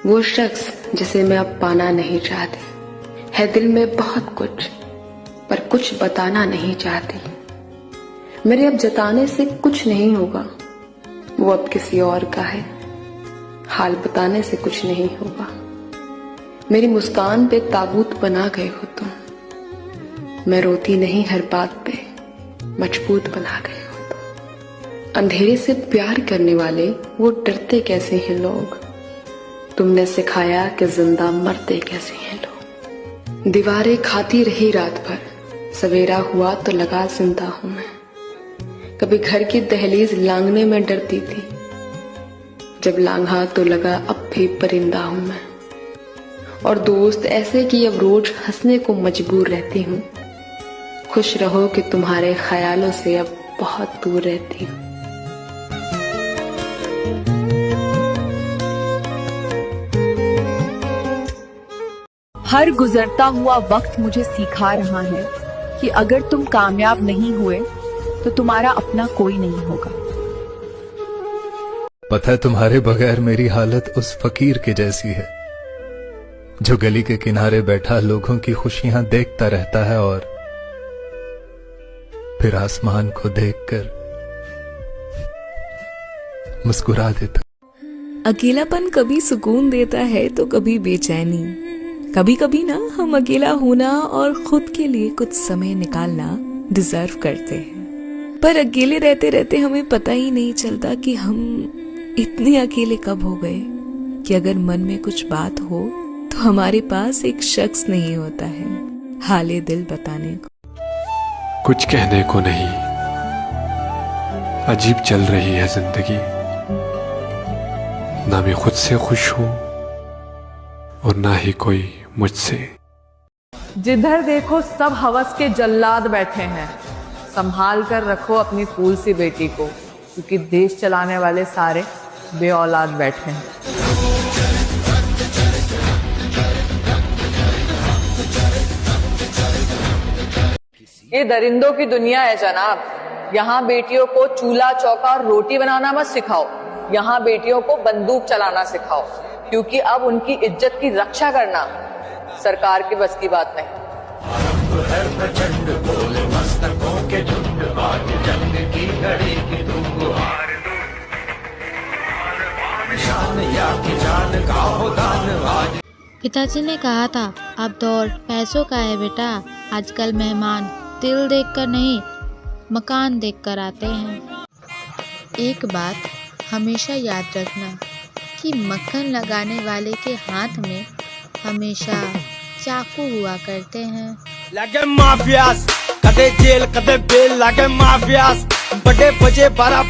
वो शख्स जिसे मैं अब पाना नहीं चाहती, है दिल में बहुत कुछ पर कुछ बताना नहीं चाहती। मेरे अब जताने से कुछ नहीं होगा, वो अब किसी और का है, हाल बताने से कुछ नहीं होगा। मेरी मुस्कान पे ताबूत बना गए हो तुम, मैं रोती नहीं हर बात पे, मजबूत बना गए हो तुम। अंधेरे से प्यार करने वाले वो डरते कैसे हैं लोग, तुमने सिखाया कि जिंदा मरते कैसे हैं लोग। दीवारें खाती रही रात भर, सवेरा हुआ तो लगा जिंदा हूं मैं। कभी घर की दहलीज लांघने में डरती थी, जब लांघा तो लगा अब भी परिंदा हूं मैं। और दोस्त ऐसे कि अब रोज हंसने को मजबूर रहती हूँ। खुश रहो कि तुम्हारे ख्यालों से अब बहुत दूर रहती हूँ। हर गुजरता हुआ वक्त मुझे सिखा रहा है कि अगर तुम कामयाब नहीं हुए तो तुम्हारा अपना कोई नहीं होगा। पता है तुम्हारे बगैर मेरी हालत उस फकीर के जैसी है जो गली के किनारे बैठा लोगों की खुशियां देखता रहता है और फिर आसमान को देखकर मुस्कुरा देता। अकेलापन कभी सुकून देता है तो कभी बेचैनी। कभी कभी ना हम अकेला होना और खुद के लिए कुछ समय निकालना डिजर्व करते हैं, पर अकेले रहते रहते हमें पता ही नहीं चलता कि हम इतने अकेले कब हो गए कि अगर मन में कुछ बात हो तो हमारे पास एक शख्स नहीं होता है हाले दिल बताने को। कुछ कहने को नहीं, अजीब चल रही है जिंदगी। ना मैं खुद से खुश हूं और ना ही कोई मुझसे। जिधर देखो सब हवस के जल्लाद बैठे हैं। संभाल कर रखो अपनी फूल सी बेटी को, क्योंकि देश चलाने वाले सारे बे औलाद बैठे हैं। ये दरिंदों की दुनिया है जनाब। यहाँ बेटियों को चूल्हा चौका और रोटी बनाना मत सिखाओ, यहाँ बेटियों को बंदूक चलाना सिखाओ, क्योंकि अब उनकी इज्जत की रक्षा करना सरकार के बस की बात नहीं। पिताजी ने कहा था अब दौर पैसों का है बेटा, आजकल मेहमान दिल देखकर नहीं मकान देखकर आते हैं। एक बात हमेशा याद रखना कि मक्खन लगाने वाले के हाथ में हमेशा चाकू हुआ करते हैं। लगे माफियास कदे जेल कदे बेल, लगे माफियास बड़े बजे 12